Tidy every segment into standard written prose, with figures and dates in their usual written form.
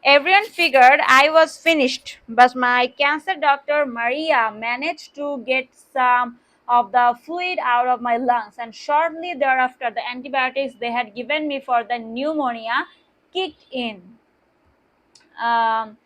Everyone figured I was finished, but my cancer doctor Maria managed to get some of the fluid out of my lungs, and shortly thereafter, the antibiotics they had given me for the pneumonia kicked in. Um,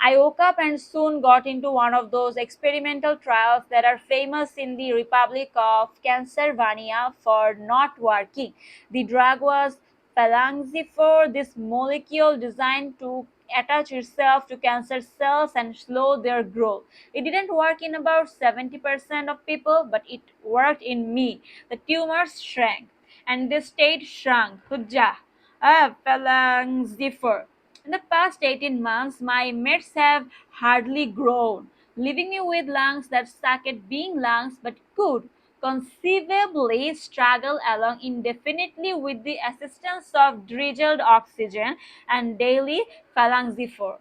I woke up and soon got into one of those experimental trials that are famous in the Republic of Pennsylvania for not working. The drug was phalanxifor, this molecule designed to attach itself to cancer cells and slow their growth. It didn't work in about 70% of people, but it worked in me. The tumors shrank, and they stayed shrunk. Hujja. Phalanxifor. In the past 18 months, my mates have hardly grown, leaving me with lungs that suck at being lungs but could conceivably struggle along indefinitely with the assistance of drizzled oxygen and daily phalanxifor.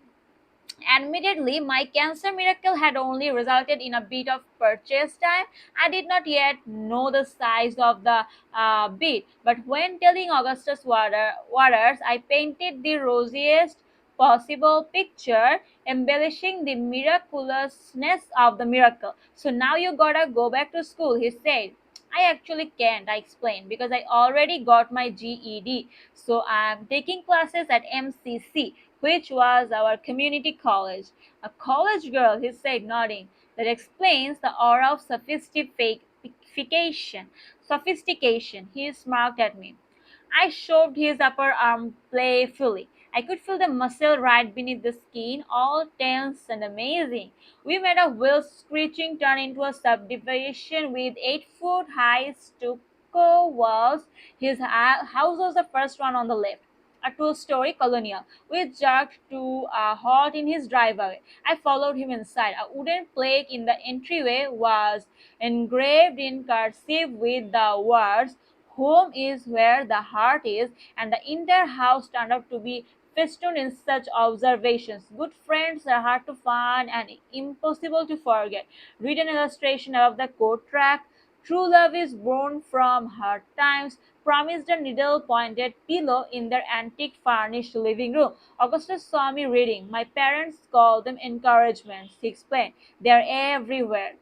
Admittedly, my cancer miracle had only resulted in a bit of purchase time. I did not yet know the size of the bit, but when telling Waters, I painted the rosiest possible picture, embellishing the miraculousness of the miracle. So now you gotta go back to school, he said. I actually can't, I explained, because I already got my GED. So I'm taking classes at MCC, which was our community college. A college girl, he said, nodding. That explains the aura of sophistication. He smirked at me. I shoved his upper arm playfully. I could feel the muscle right beneath the skin, all tense and amazing. We made a wheel screeching turn into a subdivision with 8 foot high stucco walls. His house was the first one on the left, a two-story colonial. We jerked to a halt in his driveway. I followed him inside. A wooden plaque in the entryway was engraved in cursive with the words, "Home is where the heart is," and the entire house turned out to be festooned in such observations. Good friends are hard to find and impossible to forget. Read an illustration above the coat rack. True love is born from hard times, promised a needle-pointed pillow in their antique furnished living room. Augustus saw me reading. My parents call them encouragements, he explained. They are everywhere.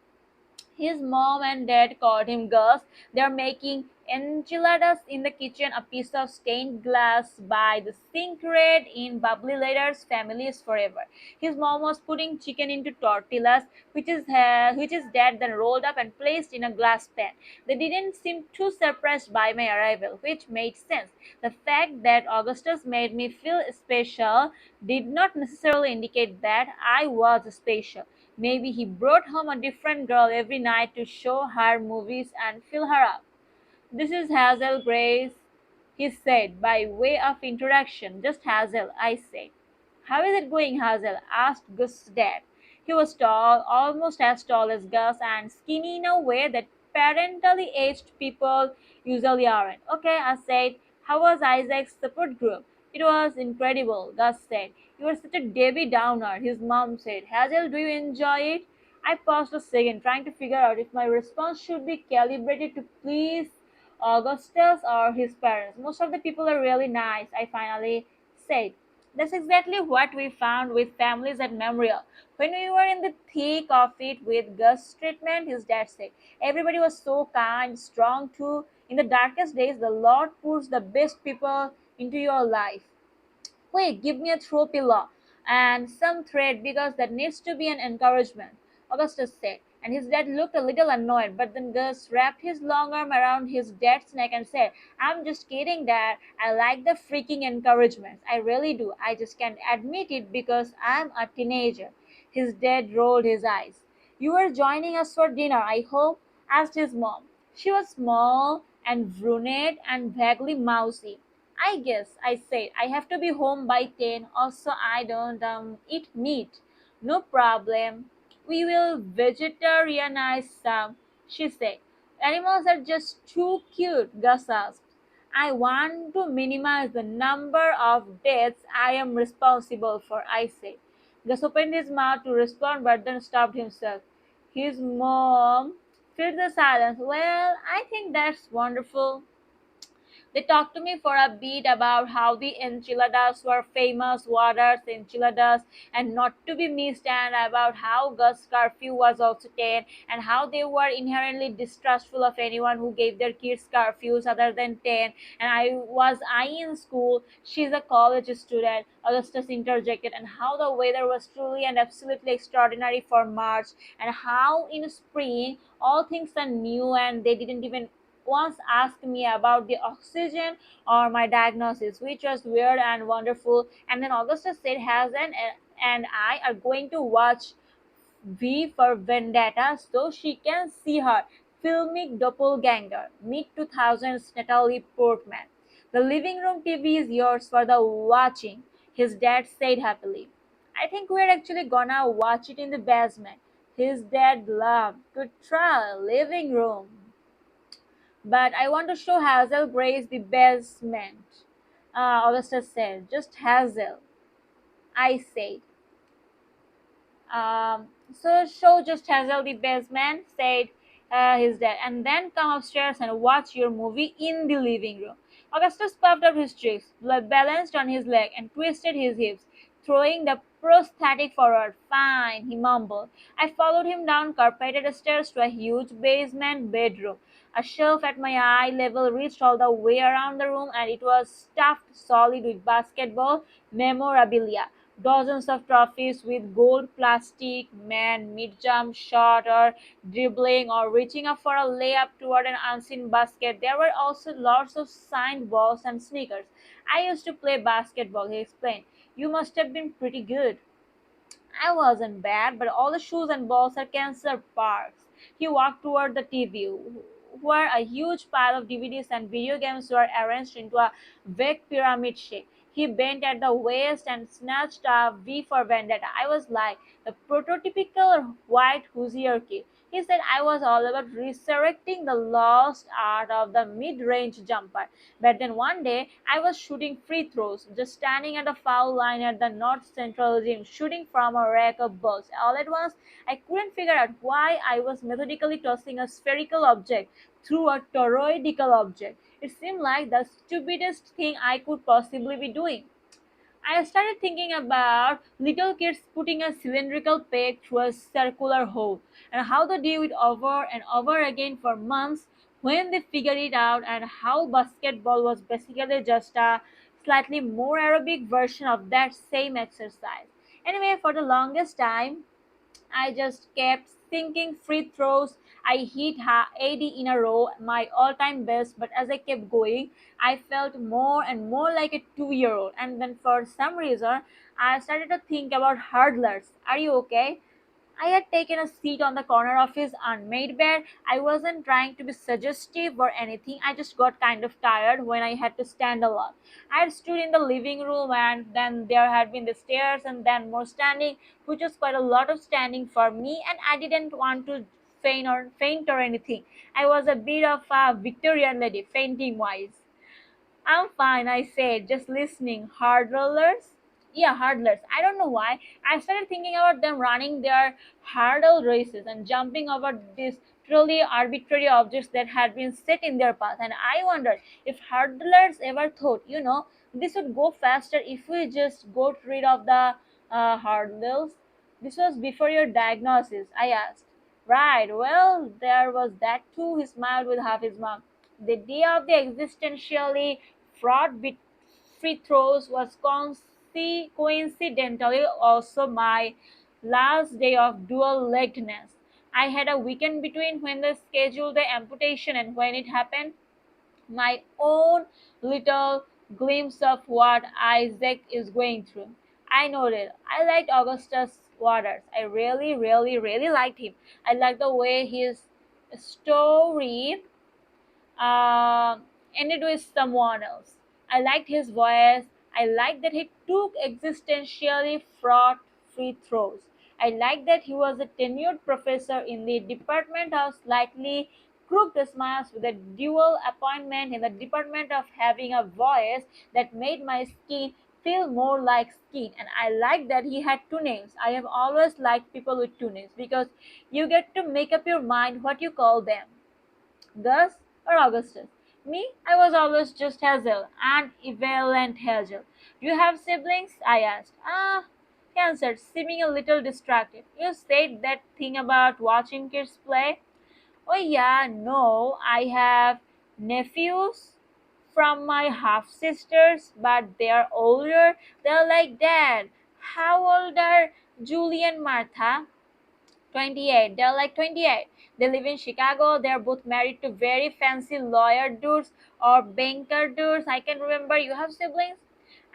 His mom and dad called him Gus. They're making enchiladas in the kitchen, a piece of stained glass by the sink red in bubbly letters, family is forever. His mom was putting chicken into tortillas, which is dad then rolled up and placed in a glass pan. They didn't seem too surprised by my arrival, which made sense. The fact that Augustus made me feel special did not necessarily indicate that I was special. Maybe he brought home a different girl every night to show her movies and fill her up. "This is Hazel Grace," he said by way of introduction. "Just Hazel," I said. "How is it going, Hazel?" asked Gus's dad. He was tall, almost as tall as Gus, and skinny in a way that parentally aged people usually aren't. "Okay," I said. "How was Isaac's support group?" "It was incredible," Gus said. "You were such a Debbie Downer," his mom said. "Hazel, do you enjoy it?" I paused a second, trying to figure out if my response should be calibrated to please Augustus or his parents. "Most of the people are really nice," I finally said. "That's exactly what we found with families at Memorial. When we were in the thick of it with Gus' treatment," his dad said, "everybody was so kind, strong too. In the darkest days, the Lord puts the best people into your life." "Quick, give me a throw pillow and some thread because that needs to be an encouragement," Augustus said, and his dad looked a little annoyed, but then Gus wrapped his long arm around his dad's neck and said, "I'm just kidding, Dad. I like the freaking encouragements. I really do. I just can't admit it because I'm a teenager." His dad rolled his eyes. "You are joining us for dinner, I hope?" asked his mom. She was small and brunette and vaguely mousy. "I guess," I said. "I have to be home by 10. Also, I don't eat meat." "No problem. We will vegetarianize some," she said. "Animals are just too cute," Gus asked. "I want to minimize the number of deaths I am responsible for," I said. Gus opened his mouth to respond but then stopped himself. His mom filled the silence. "Well, I think that's wonderful. They talked to me for a bit about how the enchiladas were famous waters enchiladas and not to be missed, and about how Gus curfew was also 10, and how they were inherently distrustful of anyone who gave their kids curfews other than 10. And I in school, she's a college student, Augustus interjected, and how the weather was truly and absolutely extraordinary for March, and how in spring all things are new, and they didn't even once asked me about the oxygen or my diagnosis, which was weird and wonderful. And then Augustus said, Hazen and I are going to watch V for Vendetta so she can see her filmic doppelganger, mid 2000s Natalie Portman. The living room TV is yours for the watching, his dad said happily. I think we're actually gonna watch it in the basement. His dad laughed. Good try, living room. But I want to show Hazel Grace the basement. Augustus said, just Hazel. I said. So show just Hazel the basement, said his dad, and then come upstairs and watch your movie in the living room. Augustus puffed up his cheeks, balanced on his leg, and twisted his hips, throwing the prosthetic forward. Fine, he mumbled. I followed him down carpeted stairs to a huge basement bedroom. A shelf at my eye level reached all the way around the room, and it was stuffed solid with basketball memorabilia. Dozens of trophies with gold plastic, man mid-jump shot or dribbling or reaching up for a layup toward an unseen basket. There were also lots of signed balls and sneakers. I used to play basketball, he explained. You must have been pretty good. I wasn't bad, but all the shoes and balls are cancer parks. He walked toward the TV, where a huge pile of DVDs and video games were arranged into a vague pyramid shape. He bent at the waist and snatched a V for Vendetta. I was like the prototypical white Hoosier kid. He said I was all about resurrecting the lost art of the mid-range jumper. But then one day I was shooting free throws, just standing at a foul line at the North Central gym, shooting from a rack of balls. All at once, I couldn't figure out why I was methodically tossing a spherical object through a toroidal object. It seemed like the stupidest thing I could possibly be doing. I started thinking about little kids putting a cylindrical peg through a circular hole and how they do it over and over again for months when they figured it out, and how basketball was basically just a slightly more aerobic version of that same exercise. Anyway, for the longest time, I just kept thinking free throws. I hit 80 in a row, my all time best, but as I kept going, I felt more and more like a 2 year old. And then for some reason, I started to think about hurdlers. Are you okay? I had taken a seat on the corner of his unmade bed. I wasn't trying to be suggestive or anything. I just got kind of tired when I had to stand a lot. I had stood in the living room, and then there had been the stairs and then more standing, which was quite a lot of standing for me, and I didn't want to faint or anything. I was a bit of a Victorian lady, fainting wise. I'm fine, I said, just listening. Hard rollers? Yeah, hurdlers. I don't know why. I started thinking about them running their hurdle races and jumping over these truly arbitrary objects that had been set in their path. And I wondered if hurdlers ever thought, this would go faster if we just got rid of the hurdles. This was before your diagnosis, I asked. Right, well, there was that too, he smiled with half his mouth. The day of the existentially fraught free throws was coincidentally also my last day of dual leggedness. I had a weekend between when they scheduled the amputation and when it happened, my own little glimpse of what Isaac is going through. I noted. I liked Augustus Waters. I really, really, really liked him. I liked the way his story uh, ended with someone else. I liked his voice. I liked that he took existentially fraught free throws. I liked that he was a tenured professor in the Department of Slightly Crooked Smiles with a dual appointment in the Department of Having a Voice that made my skin feel more like skin. And I liked that he had two names. I have always liked people with two names because you get to make up your mind what you call them. Gus or Augustus. Me, I was always just Hazel, and Evelyn Hazel. Do you have siblings? I asked. Ah, he answered, seeming a little distracted. You said that thing about watching kids play? Oh, yeah, no, I have nephews from my half sisters, but they are older. They're like dad. How old are Julie and Martha? 28. They're like 28. They live in Chicago. They're both married to very fancy lawyer dudes or banker dudes. I can remember. You have siblings?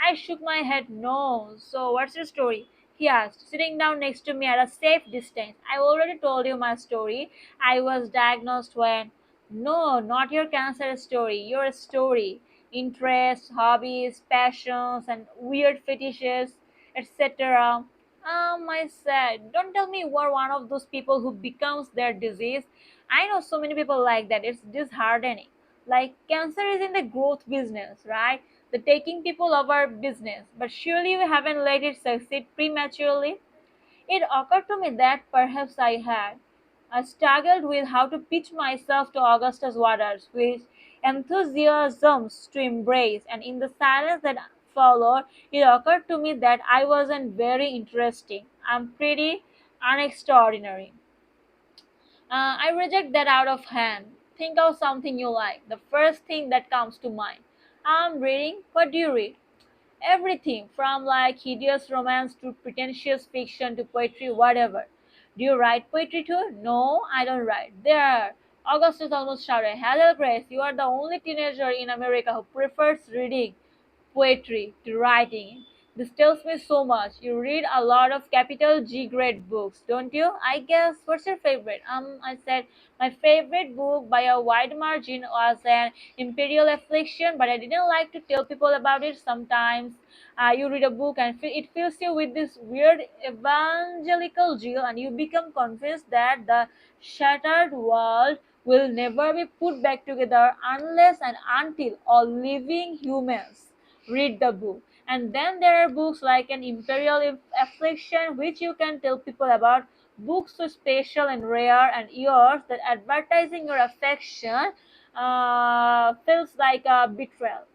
I shook my head. No. So, what's your story? He asked, sitting down next to me at a safe distance. I already told you my story. I was diagnosed when. No, not your cancer story. Your story. Interests, hobbies, passions, and weird fetishes, etc. I said, don't tell me you are one of those people who becomes their disease. I know so many people like that. It's disheartening. Like cancer is in the growth business, right? The taking people over business. But surely we haven't let it succeed prematurely. It occurred to me that perhaps I had. I struggled with how to pitch myself to Augustus Waters with enthusiasms to embrace, and in the silence that followed, it occurred to me that I wasn't very interesting. I'm pretty unextraordinary. I reject that out of hand. Think of something you like. The first thing that comes to mind. I'm reading. What do you read? Everything from like hideous romance to pretentious fiction to poetry, whatever. Do you write poetry too? No, I don't write. There. Augustus almost shouted, Hello, Grace, you are the only teenager in America who prefers reading poetry to writing. This tells me so much. You read a lot of capital G grade books, don't you? I guess. What's your favorite? I said my favorite book by a wide margin was an Imperial Affliction, but I didn't like to tell people about it. Sometimes you read a book and it fills you with this weird evangelical zeal, and you become convinced that the shattered world will never be put back together unless and until all living humans read the book. And then there are books like an Imperial Affliction, which you can tell people about. Books so special and rare and yours that advertising your affection feels like a betrayal.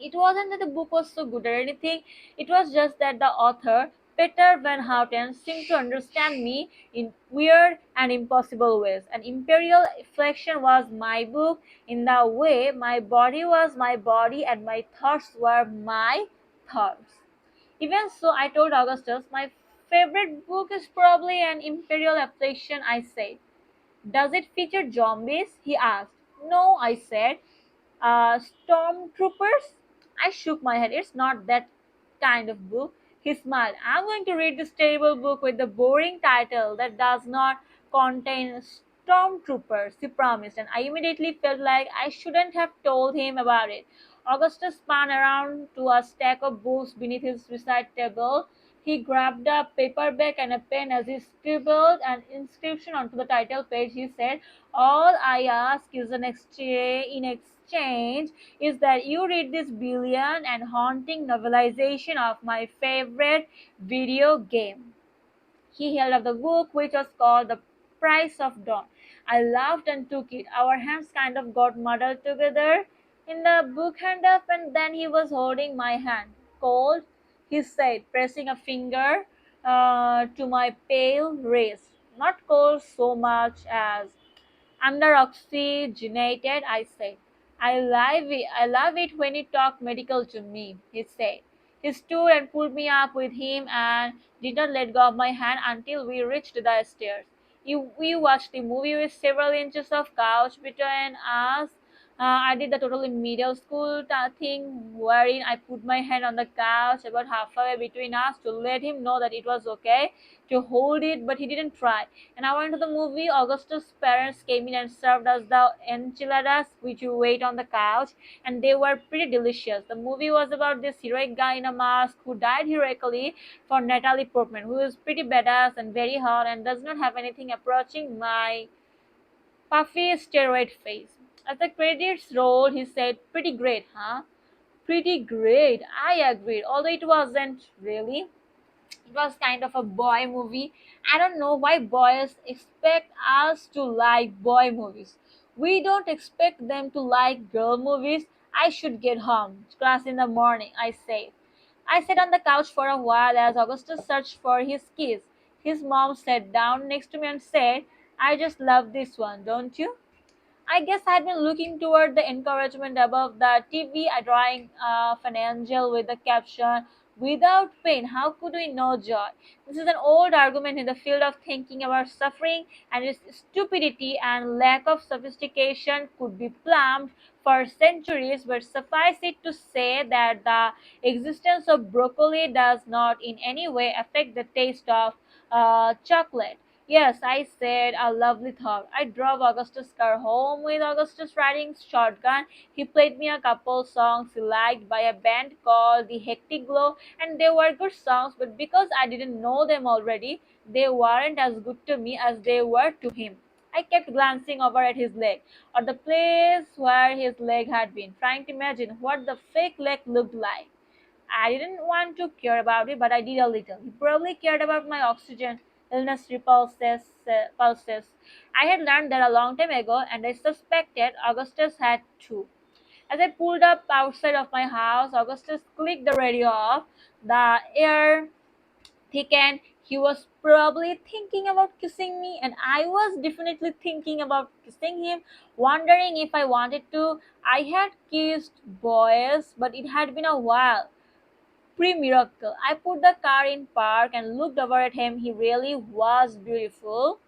It wasn't that the book was so good or anything, it was just that the author, Peter Van Houten, seemed to understand me in weird and impossible ways. And Imperial Affliction was my book in the way my body was my body and my thoughts were my thoughts. Even so, I told Augustus, my favorite book is probably an Imperial Affliction, I said. Does it feature zombies? He asked. No, I said. Stormtroopers? I shook my head. It's not that kind of book. He smiled. I'm going to read this terrible book with the boring title that does not contain stormtroopers, he promised, and I immediately felt like I shouldn't have told him about it. Augustus spun around to a stack of books beneath his bedside table. He grabbed a paperback and a pen as he scribbled an inscription onto the title page. He said, all I ask is in exchange is that you read this brilliant and haunting novelization of my favorite video game. He held up the book, which was called The Price of Dawn. I laughed and took it. Our hands kind of got muddled together in the book hand up, and then he was holding my hand. Cold, he said, pressing a finger to my pale wrist. Not cold so much as under oxygenated, I said. I love it when you talk medical to me, he said. He stood and pulled me up with him and did not let go of my hand until we reached the stairs. We watched the movie with several inches of couch between us. I did the totally middle school thing wherein I put my hand on the couch about halfway between us to let him know that it was okay to hold it, but he didn't try. An hour into the movie, Augustus' parents came in and served us the enchiladas, which you wait on the couch, and they were pretty delicious. The movie was about this heroic guy in a mask who died heroically for Natalie Portman, who is pretty badass and very hot and does not have anything approaching my puffy steroid face. As the credits rolled, he said, Pretty great, huh? Pretty great, I agreed, although it wasn't really. It was kind of a boy movie. I don't know why boys expect us to like boy movies. We don't expect them to like girl movies. I should get home. Class in the morning, I say. I sat on the couch for a while as Augustus searched for his keys. His mom sat down next to me and said, I just love this one, don't you? I guess I'd been looking toward the encouragement above the TV, drawing of an angel with the caption, Without pain, how could we know joy? This is an old argument in the field of thinking about suffering, and its stupidity and lack of sophistication could be plumbed for centuries, but suffice it to say that the existence of broccoli does not in any way affect the taste of chocolate. Yes, I said, a lovely thought. I drove Augustus' car home with Augustus riding shotgun. He played me a couple songs he liked by a band called The Hectic Glow, and they were good songs, but because I didn't know them already, they weren't as good to me as they were to him. I kept glancing over at his leg, or the place where his leg had been, trying to imagine what the fake leg looked like. I didn't want to care about it, but I did a little. He probably cared about my oxygen illness pulses. I had learned that a long time ago, and I suspected Augustus had too. As I pulled up outside of my house, Augustus clicked the radio off. The air thickened. He was probably thinking about kissing me, and I was definitely thinking about kissing him, wondering if I wanted to. I had kissed boys, but it had been a while pre-miracle. I put the car in park and looked over at him. He really was beautiful.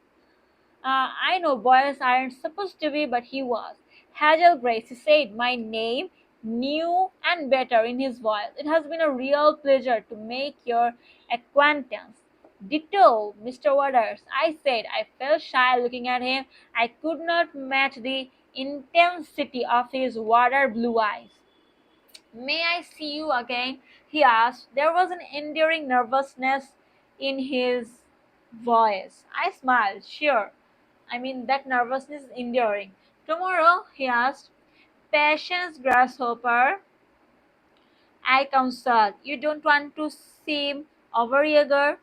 I know boys aren't supposed to be, but he was. Hazel Grace, he said my name, new and better in his voice. It has been a real pleasure to make your acquaintance. Ditto, Mr. Waters, I said. I felt shy looking at him. I could not match the intensity of his water blue eyes. May I see you again? He asked. There was an enduring nervousness in his voice. I smiled. Sure. I mean, that nervousness is enduring. Tomorrow? He asked. Patience, grasshopper. I counseled. You don't want to seem overeager.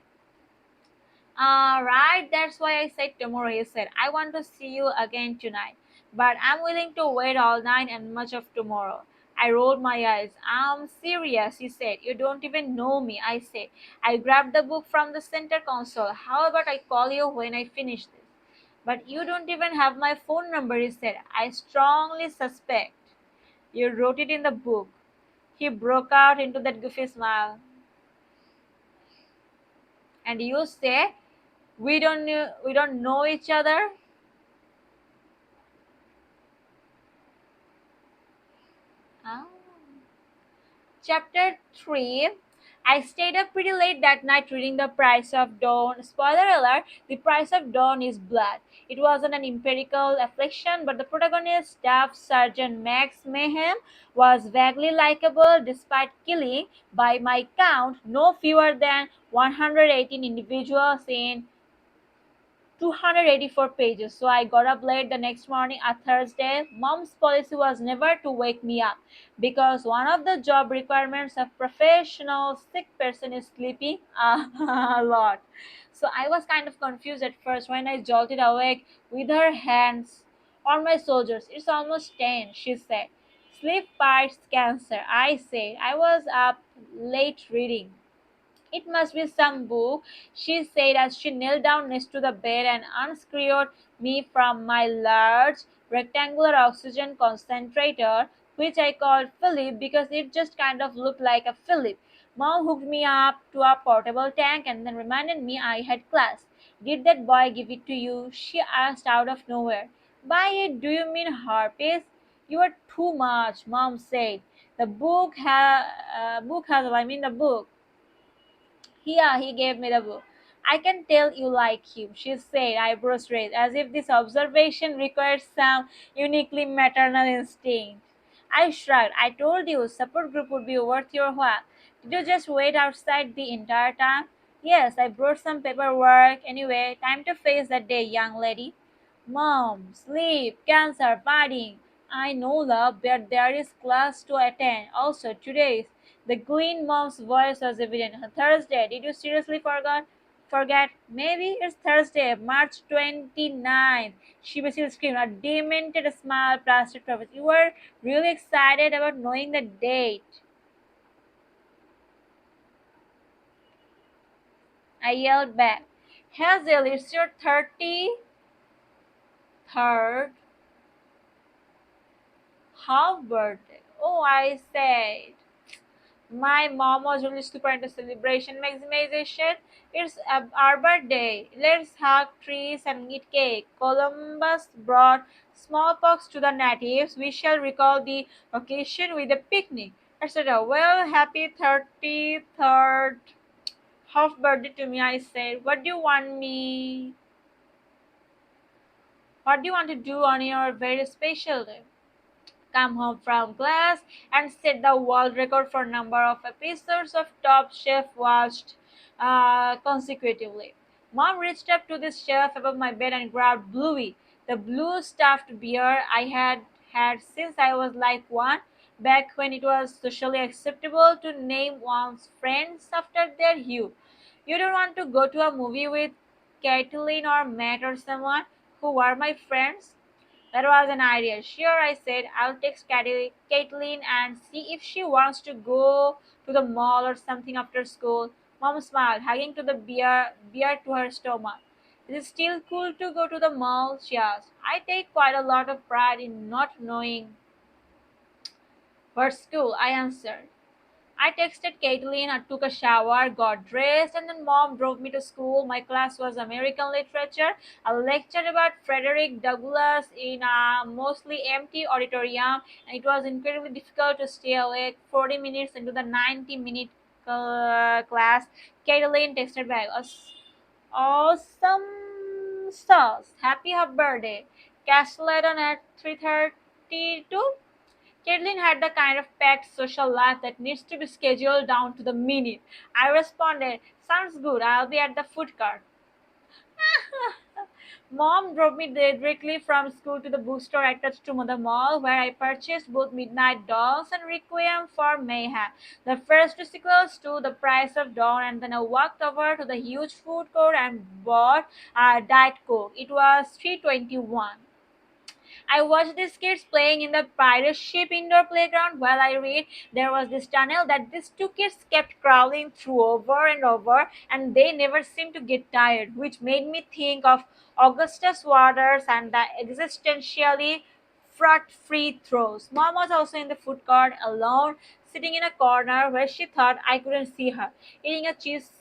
Right, that's why I said tomorrow. He said, I want to see you again tonight, but I'm willing to wait all night and much of tomorrow. I rolled my eyes. I'm serious, he said. You don't even know me, I said. I grabbed the book from the center console. How about I call you when I finish this? But you don't even have my phone number, he said. I strongly suspect you wrote it in the book. He broke out into that goofy smile. And you say, we don't know each other? Ah. Chapter 3. I stayed up pretty late that night reading The Price of Dawn. Spoiler alert, The Price of Dawn is blood. It wasn't an empirical affliction, but the protagonist, Staff Sergeant Max Mayhem, was vaguely likable despite killing, by my count, no fewer than 118 individuals in 284 pages. So I got up late the next morning, a Thursday. Mom's policy was never to wake me up because one of the job requirements of professional sick person is sleeping a lot. So I was kind of confused at first when I jolted awake with her hands on my shoulders. It's almost 10, she said. Sleep fights cancer, I said. I was up late reading. It must be some book, she said as she knelt down next to the bed and unscrewed me from my large rectangular oxygen concentrator, which I called Philip because it just kind of looked like a Philip. Mom hooked me up to a portable tank and then reminded me I had class. Did that boy give it to you? She asked out of nowhere. By it, do you mean herpes? You are too much, Mom said. The book. Here, he gave me the book. I can tell you like him, she said, eyebrows raised, as if this observation required some uniquely maternal instinct. I shrugged. I told you support group would be worth your while. Did you just wait outside the entire time? Yes, I brought some paperwork. Anyway, time to face that day, young lady. Mom, sleep, cancer, fighting. I know, love, but there is class to attend. Also, today, the Green Mom's voice was evident. Thursday, did you seriously forget? Forget, maybe it's Thursday, March 29th. She basically screamed, a demented smile plastered her face. You were really excited about knowing the date. I yelled back. Hazel, it's your 33rd half birthday. Oh, I said. My mom was really super into celebration maximization. It's our birthday. Let's hug trees and eat cake. Columbus brought smallpox to the natives. We shall recall the occasion with a picnic, etc. Well, happy 33rd half birthday to me, I said. What do you want to do on your very special day? Come home from class and set the world record for number of episodes of Top Chef watched consecutively. Mom reached up to the shelf above my bed and grabbed Bluey, the blue stuffed bear I had had since I was like one, back when it was socially acceptable to name one's friends after their hue. You don't want to go to a movie with Caitlin or Matt or someone who were my friends? That was an idea. Sure, I said. I'll text Caitlin and see if she wants to go to the mall or something after school. Mom smiled, hugging to the beer to her stomach. Is it still cool to go to the mall? She asked. I take quite a lot of pride in not knowing what's cool, I answered. I texted Caitlin, I took a shower, got dressed, and then mom drove me to school. My class was American literature. I lectured about Frederick Douglass in a mostly empty auditorium, and it was incredibly difficult to stay awake. 40 minutes into the 90-minute class, Caitlin texted back, awesome sauce. Happy birthday. Castellan at 3:32. Caitlin had the kind of packed social life that needs to be scheduled down to the minute. I responded, sounds good, I'll be at the food cart. Mom drove me directly from school to the bookstore attached to the mall, where I purchased both Midnight Dolls and Requiem for Mayhem, the first two sequels to The Price of Dawn, and then I walked over to the huge food court and bought a Diet Coke. It was 3:21. I watched these kids playing in the pirate ship indoor playground while I read. There was this tunnel that these two kids kept crawling through over and over, and they never seemed to get tired, which made me think of Augustus Waters and the existentially fraught free throws. Mom was also in the food court alone, sitting in a corner where she thought I couldn't see her, eating a cheese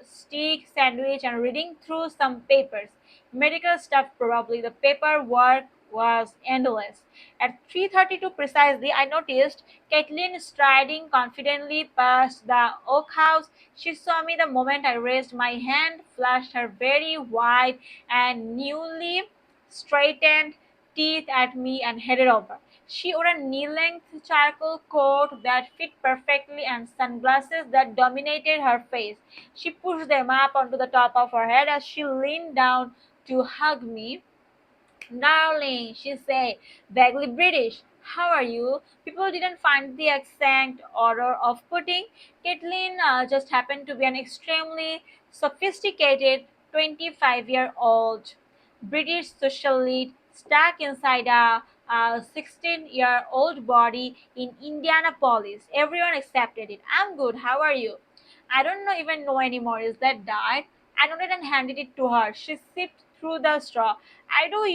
stick sandwich and reading through some papers. Medical stuff probably. The paperwork was endless. At 3:32 precisely, I noticed Caitlin striding confidently past the oak house. She saw me the moment I raised my hand, flashed her very white and newly straightened teeth at me, and headed over. She wore a knee-length charcoal coat that fit perfectly and sunglasses that dominated her face. She pushed them up onto the top of her head as she leaned down to hug me. Darling, she said, vaguely British. How are you? People didn't find the accent order of putting. Caitlin just happened to be an extremely sophisticated 25-year-old British social lead stuck inside a 16-year-old body in Indianapolis. Everyone accepted it. I'm good. How are you? I don't know even know anymore. Is that diet? I nodded and handed it to her. She sipped through the straw. I do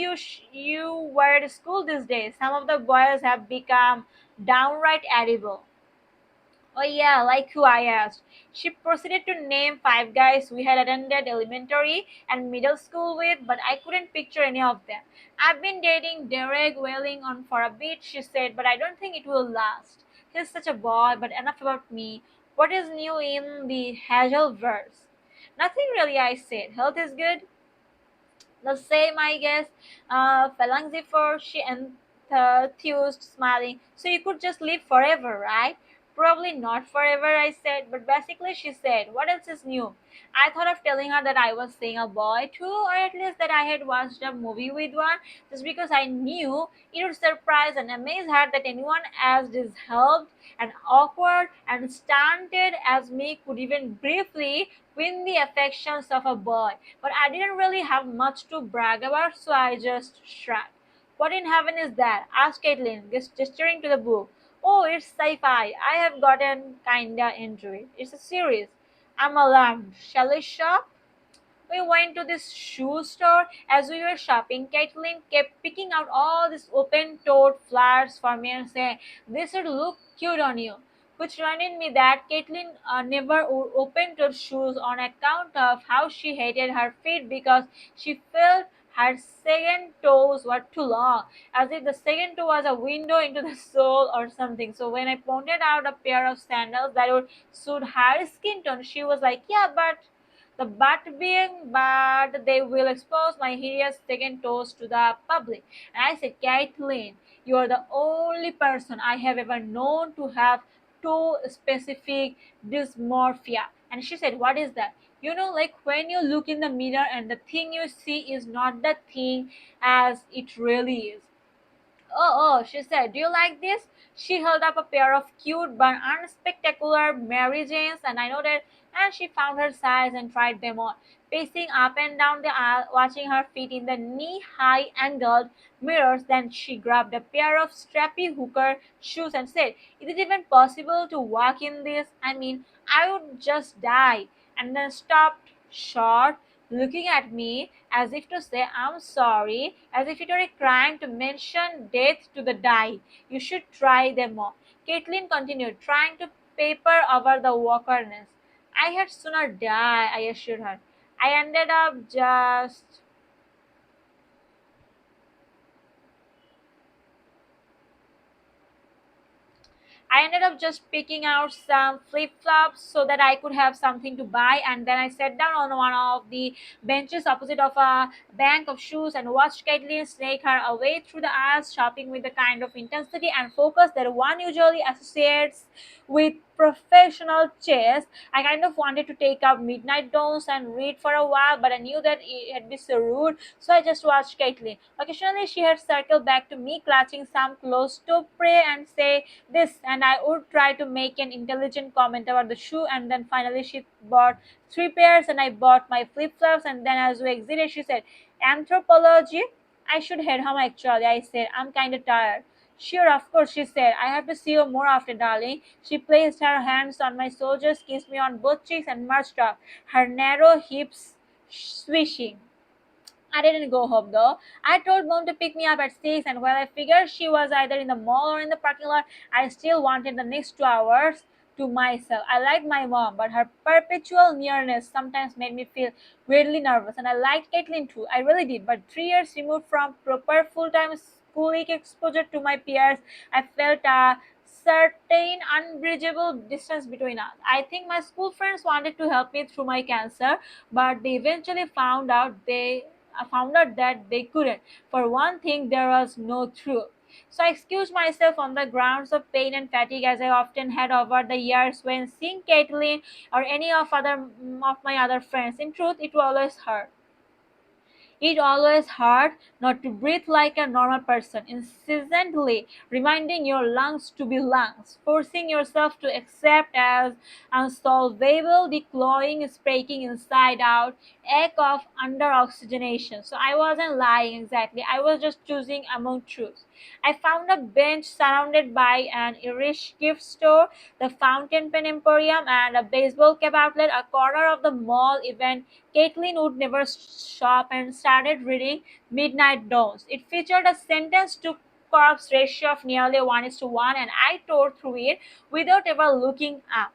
you were at school these days. Some of the boys have become downright edible. Oh yeah, like who I asked. She proceeded to name five guys we had attended elementary and middle school with, but I couldn't picture any of them. I've been dating Derek Welling on for a bit, she said, but I don't think it will last. He's such a boy, but enough about me. What is new in the Hazelverse? Nothing really, I said. Health is good. The same, I guess. Phalanxifer, she enthused, smiling. So you could just live forever, right? Probably not forever, I said, but basically she said, what else is new? I thought of telling her that I was seeing a boy too, or at least that I had watched a movie with one, just because I knew it would surprise and amaze her that anyone as disheveled and awkward and stunted as me could even briefly win the affections of a boy. But I didn't really have much to brag about, so I just shrugged. What in heaven is that? Asked Caitlin, gesturing to the book. Oh, it's sci-fi. I have gotten kinda into it. It's a series. I'm alarmed. Shall I shop? We went to this shoe store. As we were shopping, Caitlin kept picking out all these open-toed flowers for me and saying, "This would look cute on you." Which reminded me that Caitlin never open-toed shoes on account of how she hated her feet because she felt her second toes were too long, as if the second toe was a window into the soul or something. So when I pointed out a pair of sandals that would suit her skin tone, she was like, "Yeah, but." The but being, but they will expose my hideous second toes to the public. And I said, Kathleen, you are the only person I have ever known to have toe specific dysmorphia. And she said, what is that? You know, like when you look in the mirror and the thing you see is not the thing as it really is. Oh, she said, do you like this? She held up a pair of cute but unspectacular Mary Janes, and I noted, and she found her size and tried them on, pacing up and down the aisle, watching her feet in the knee high angled mirrors. Then she grabbed a pair of strappy hooker shoes and said, is it even possible to walk in this? I mean, I would just die. And then stopped short, looking at me as if to say, I'm sorry, as if it were a crime to mention death to the die. You should try them all. Caitlin continued, trying to paper over the awkwardness. I had sooner die, I assured her. I ended up just I ended up just picking out some flip flops so that I could have something to buy. And then I sat down on one of the benches opposite of a bank of shoes and watched Caitlin snake her away through the aisles, shopping with the kind of intensity and focus that one usually associates with professional chess. I kind of wanted to take up Midnight Dawns and read for a while, but I knew that it had been so rude, so I just watched Caitlin. Occasionally, she had circled back to me, clutching some close to prey, and say this, and I would try to make an intelligent comment about the shoe, and then finally she bought three pairs, and I bought my flip flops, and then as we exited, she said, "Anthropology." I should head home actually, I said. I'm kind of tired. Sure, of course, she said. I have to see you more often, darling. She placed her hands on my shoulders, kissed me on both cheeks, and marched off, her narrow hips swishing. I didn't go home though. I told mom to pick me up at 6, and while I figured she was either in the mall or in the parking lot, I still wanted the next 2 hours to myself. I liked my mom, but her perpetual nearness sometimes made me feel weirdly nervous, and I liked Caitlin too. I really did, but 3 years removed from proper full time schooling exposure to my peers, I felt a certain unbridgeable distance between us. I think my school friends wanted to help me through my cancer, but they eventually found out that they couldn't. For one thing, there was no truth. So I excused myself on the grounds of pain and fatigue, as I often had over the years when seeing Caitlin or any of my other friends. In truth, it always hurt. It always hard not to breathe like a normal person, incessantly reminding your lungs to be lungs, forcing yourself to accept as unsolvable the clawing, spraking inside out ache of under-oxygenation. So I wasn't lying exactly. I was just choosing among truths. I found a bench surrounded by an Irish gift store, the Fountain Pen Emporium, and a baseball cap outlet, a corner of the mall event. Caitlin would never shop and started reading Midnight Dawns. It featured a sentence to corpse ratio of nearly 1:1, and I tore through it without ever looking up.